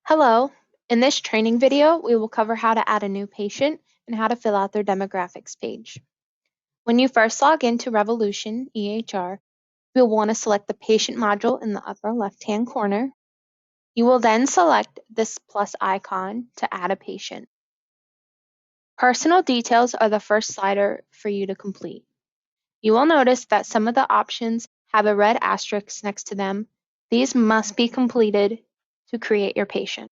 Hello, in this training video, we will cover how to add a new patient and how to fill out their demographics page. When you first log into Revolution EHR, you'll want to select the patient module in the upper left-hand corner. You will then select this plus icon to add a patient. Personal details are the first slider for you to complete. You will notice that some of the options have a red asterisk next to them. These must be completed to create your patient.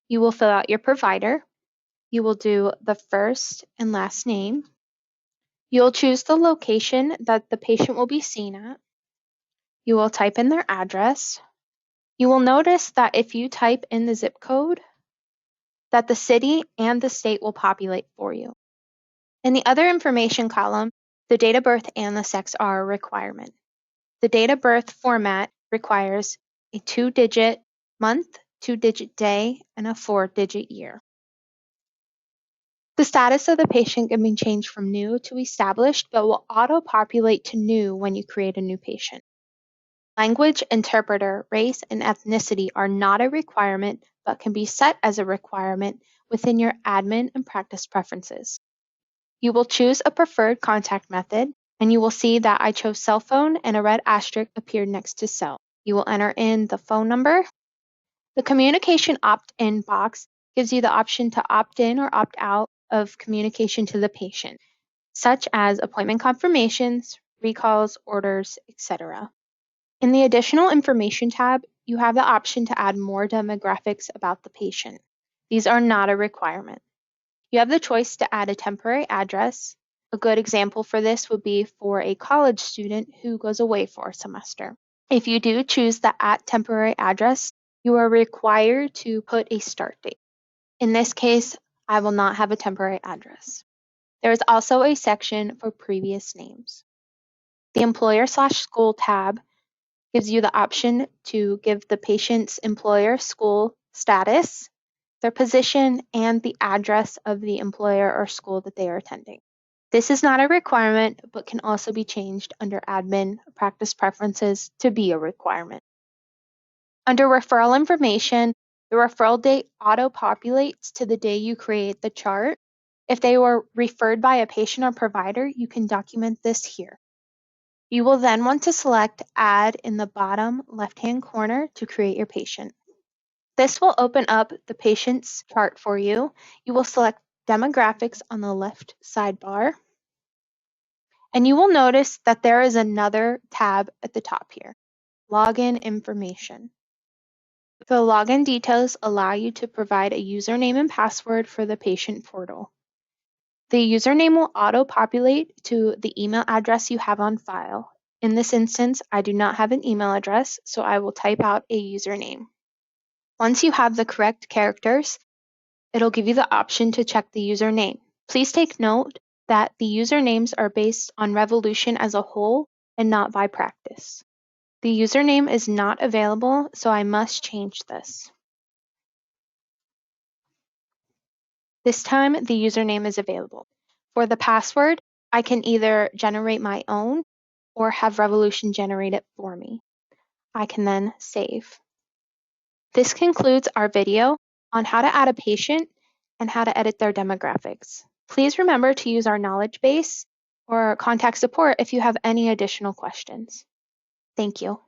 You will fill out your provider. You will do the first and last name. You'll choose the location that the patient will be seen at. You will type in their address. You will notice that if you type in the zip code, that the city and the state will populate for you. In the other information column, the date of birth and the sex are a requirement. The date of birth format requires a 2-digit month, 2-digit day, and a 4-digit year. The status of the patient can be changed from new to established, but will auto-populate to new when you create a new patient. Language, interpreter, race, and ethnicity are not a requirement, but can be set as a requirement within your admin and practice preferences. You will choose a preferred contact method, and you will see that I chose cell phone and a red asterisk appeared next to cell. You will enter in the phone number. The communication opt-in box gives you the option to opt in or opt out of communication to the patient, such as appointment confirmations, recalls, orders, etc. In the Additional Information tab, you have the option to add more demographics about the patient. These are not a requirement. You have the choice to add a temporary address. A good example for this would be for a college student who goes away for a semester. If you do choose the @temporary address, you are required to put a start date. In this case, I will not have a temporary address. There is also a section for previous names. The Employer/School tab gives you the option to give the patient's employer school status, their position, and the address of the employer or school that they are attending. This is not a requirement, but can also be changed under admin practice preferences to be a requirement. Under referral information, the referral date auto-populates to the day you create the chart. If they were referred by a patient or provider, you can document this here. You will then want to select Add in the bottom left-hand corner to create your patient. This will open up the patient's chart for you. You will select Demographics on the left sidebar. And you will notice that there is another tab at the top here, Login Information. The login details allow you to provide a username and password for the patient portal. The username will auto-populate to the email address you have on file. In this instance, I do not have an email address, so I will type out a username. Once you have the correct characters, it'll give you the option to check the username. Please take note that the usernames are based on Revolution as a whole and not by practice. The username is not available, so I must change this. This time, the username is available. For the password, I can either generate my own or have Revolution generate it for me. I can then save. This concludes our video on how to add a patient and how to edit their demographics. Please remember to use our knowledge base or contact support if you have any additional questions. Thank you.